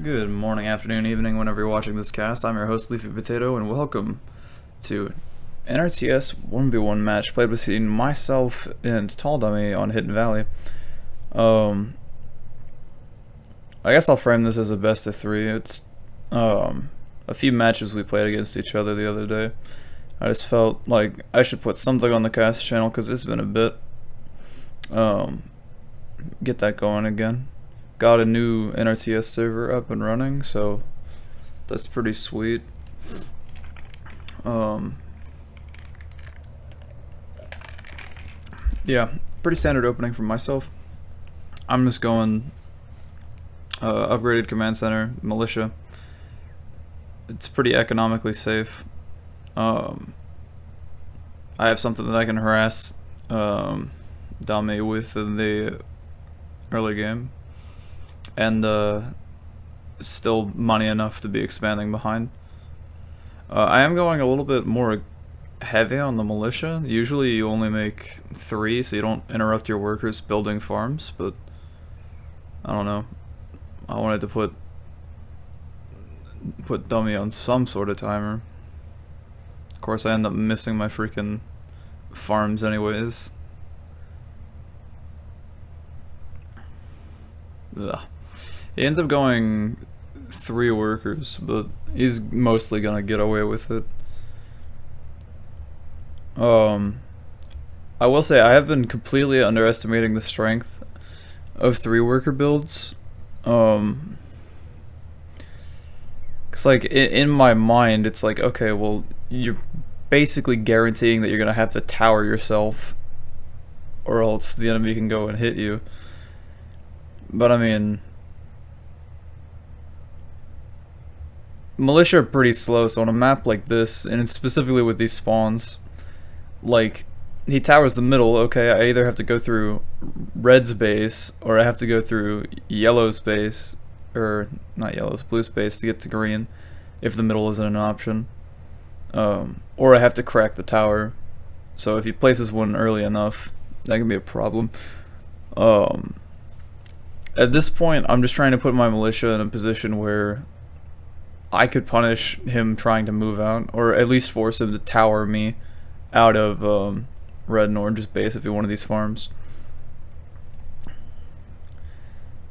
Good morning, afternoon, evening, whenever you're watching this cast. I'm your host, Leafy Potato, and welcome to NRTS 1v1 match played between myself and TallDummy on Hidden Valley. I guess I'll frame this as a best of three. It's a few matches we played against each other the other day. I just felt like I should put something on the cast channel because it's been a bit. Get that going again. Got a new NRTS server up and running, so that's pretty sweet. Yeah, pretty standard opening for myself. I'm just going upgraded command center, militia. It's pretty economically safe. I have something that I can harass Dummy with in the early game. And still money enough to be expanding behind. I am going a little bit more heavy on the militia. Usually you only make 3 so you don't interrupt your workers building farms, but I don't know. I wanted to put Dummy on some sort of timer. Of course I end up missing my freaking farms anyways. Ugh. He ends up going 3 workers, but he's mostly gonna get away with it. I will say I have been completely underestimating the strength of 3 worker builds. Cause like in my mind it's like, okay, well you're basically guaranteeing that you're gonna have to tower yourself or else the enemy can go and hit you. But I mean, militia are pretty slow, so on a map like this, and specifically with these spawns, like, he towers the middle, okay, I either have to go through red's base, or I have to go through yellow's base, or, not yellow's, blue's base to get to green, if the middle isn't an option. Or I have to crack the tower, so if he places one early enough, that can be a problem. At this point, I'm just trying to put my militia in a position where I could punish him trying to move out, or at least force him to tower me out of red and orange's base if he wanted these farms.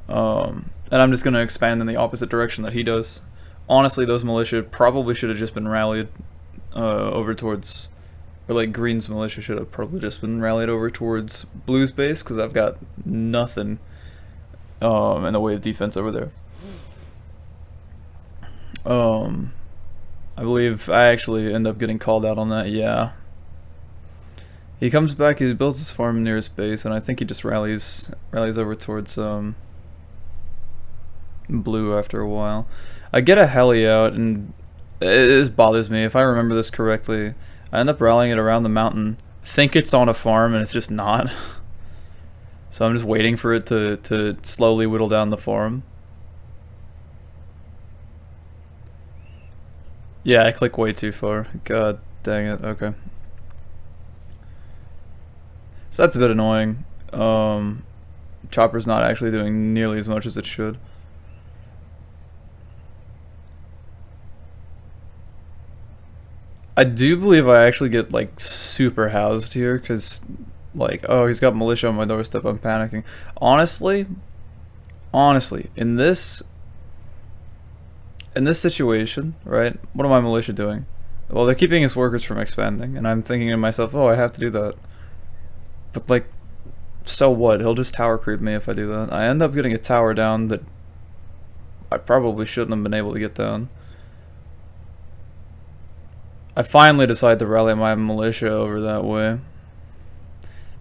And I'm just going to expand in the opposite direction that he does. Honestly, those militia probably should have just been rallied over towards, or like green's militia should have probably just been rallied over towards blue's base, because I've got nothing in the way of defense over there. I believe I actually end up getting called out on that, yeah. He comes back, he builds his farm near his base, and I think he just rallies over towards blue after a while. I get a heli out, and it bothers me. If I remember this correctly, I end up rallying it around the mountain, think it's on a farm, and it's just not. So I'm just waiting for it to slowly whittle down the farm. Yeah, I click way too far. God dang it, okay. So that's a bit annoying. Chopper's not actually doing nearly as much as it should. I do believe I actually get like super housed here, because like, oh, he's got militia on my doorstep, I'm panicking. Honestly, in this situation, right, what are my militia doing? Well, they're keeping his workers from expanding, and I'm thinking to myself, oh, I have to do that. But like, so what? He'll just tower creep me if I do that. I end up getting a tower down that I probably shouldn't have been able to get down. I finally decide to rally my militia over that way.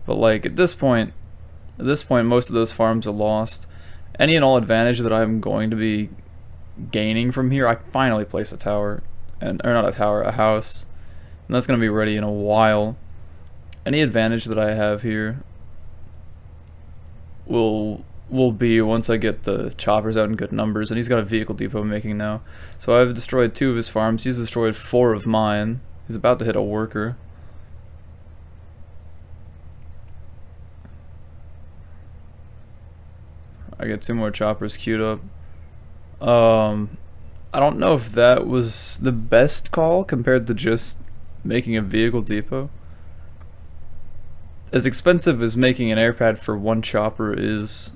But like, at this point, most of those farms are lost. Any and all advantage that I'm going to be gaining from here, I finally place a tower, or not a tower, a house, and that's going to be ready in a while. Any advantage that I have here will be once I get the choppers out in good numbers, and he's got a vehicle depot making now. So I've destroyed 2 of his farms, he's destroyed 4 of mine. He's about to hit a worker. I get 2 more choppers queued up. I don't know if that was the best call compared to just making a vehicle depot. As expensive as making an airpad for one chopper is,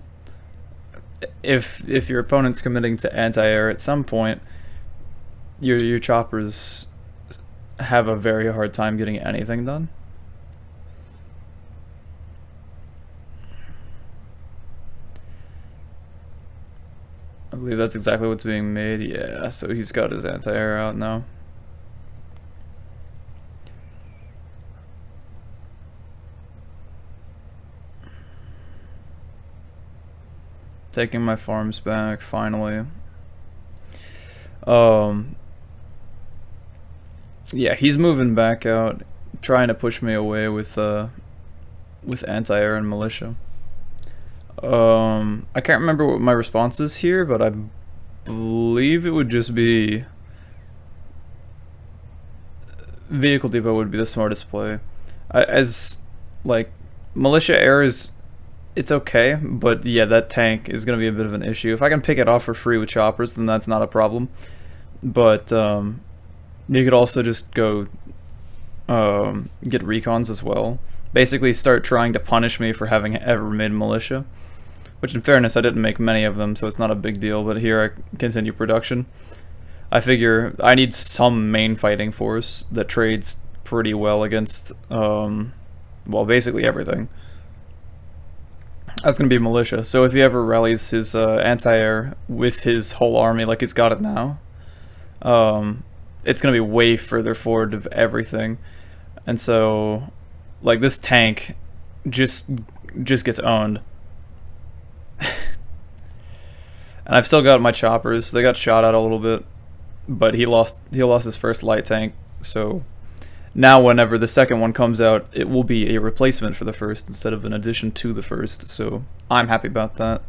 if your opponent's committing to anti-air at some point, your choppers have a very hard time getting anything done. I believe that's exactly what's being made. Yeah, so he's got his anti-air out now. Taking my farms back, finally. Yeah, he's moving back out, trying to push me away with anti-air and militia. I can't remember what my response is here, but I believe it would just be vehicle depot would be the smartest play. As like militia air is, it's okay, but yeah, that tank is gonna be a bit of an issue. If I can pick it off for free with choppers, then that's not a problem. But you could also just go get recons as well. Basically start trying to punish me for having ever made militia. Which in fairness, I didn't make many of them, so it's not a big deal, but here I continue production. I figure I need some main fighting force that trades pretty well against, well, basically everything. That's going to be militia, so if he ever rallies his anti-air with his whole army like he's got it now, it's going to be way further forward of everything. And so, like, this tank just gets owned. And I've still got my choppers. They got shot at a little bit, but he lost his first light tank. So now whenever the second one comes out, it will be a replacement for the first instead of an addition to the first. So I'm happy about that.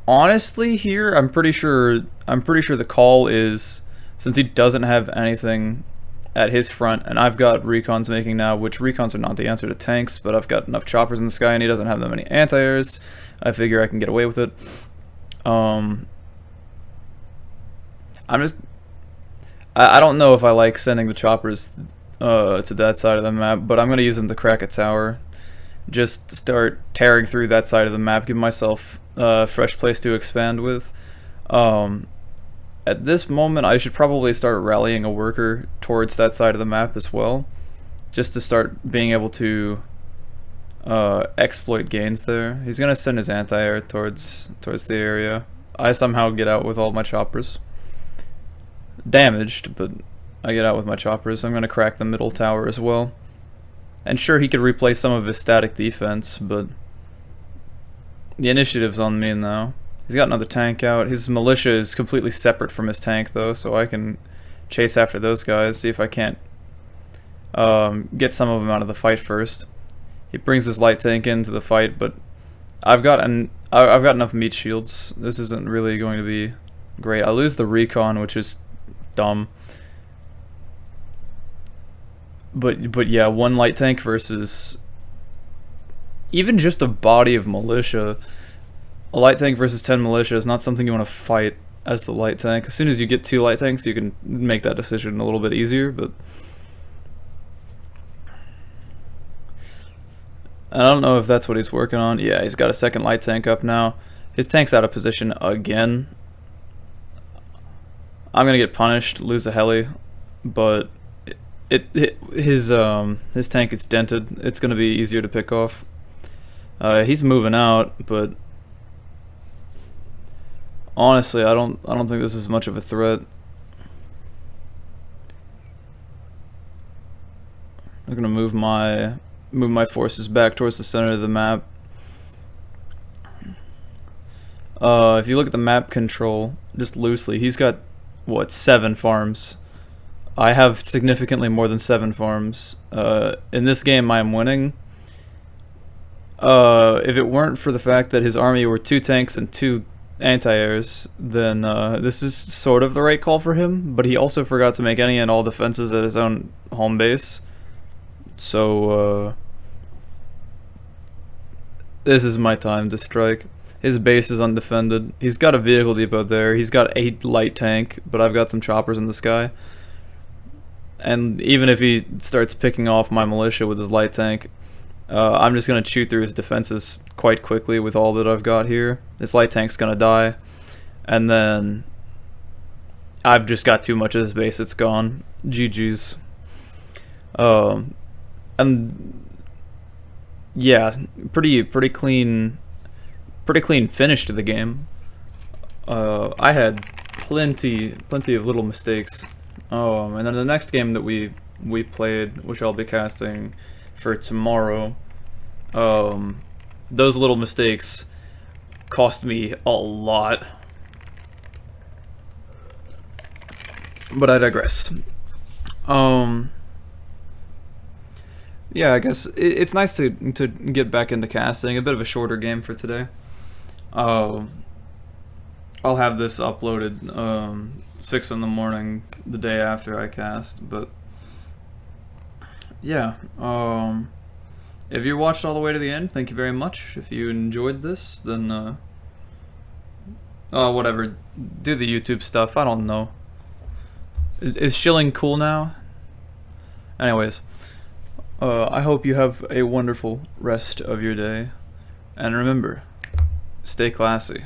Honestly, here I'm pretty sure the call is, since he doesn't have anything at his front, and I've got recons making now, which recons are not the answer to tanks, but I've got enough choppers in the sky and he doesn't have that many anti-airs. I figure I can get away with it. I don't know if I like sending the choppers to that side of the map, but I'm gonna use them to crack a tower. Just start tearing through that side of the map, give myself a fresh place to expand with. At this moment, I should probably start rallying a worker towards that side of the map as well, just to start being able to exploit gains there. He's gonna send his anti-air towards the area. I somehow get out with all my choppers. Damaged, but I get out with my choppers. I'm gonna crack the middle tower as well. And sure, he could replace some of his static defense, but the initiative's on me now. He's got another tank out. His militia is completely separate from his tank, though, so I can chase after those guys, see if I can't get some of them out of the fight first. He brings his light tank into the fight, but I've got enough meat shields. This isn't really going to be great. I lose the recon, which is dumb. But yeah, one light tank versus even just a body of militia. A light tank versus 10 militia is not something you want to fight as the light tank. As soon as you get 2 light tanks, you can make that decision a little bit easier, but I don't know if that's what he's working on. Yeah, he's got a second light tank up now. His tank's out of position again. I'm gonna get punished, lose a heli, but his tank is dented. It's gonna be easier to pick off. He's moving out, but honestly, I don't think this is much of a threat. I'm gonna move my forces back towards the center of the map. If you look at the map control, just loosely, he's got, what, 7 farms. I have significantly more than 7 farms. In this game, I am winning. If it weren't for the fact that his army were 2 tanks and 2 anti-airs, then this is sort of the right call for him, but he also forgot to make any and all defenses at his own home base. So, this is my time to strike. His base is undefended. He's got a vehicle depot there. He's got a light tank, but I've got some choppers in the sky. And even if he starts picking off my militia with his light tank, I'm just going to chew through his defenses quite quickly with all that I've got here. His light tank's going to die. And then I've just got too much of his base. It's gone. GG's. And yeah, pretty clean finish to the game. I had plenty of little mistakes. And then the next game that we played, which I'll be casting for tomorrow, those little mistakes cost me a lot. But I digress. Yeah, I guess it's nice to get back into casting. A bit of a shorter game for today. I'll have this uploaded 6 in the morning the day after I cast, but yeah. If you watched all the way to the end, thank you very much. If you enjoyed this, then whatever, do the YouTube stuff. I don't know. Is shilling cool now? Anyways, I hope you have a wonderful rest of your day, and remember, stay classy.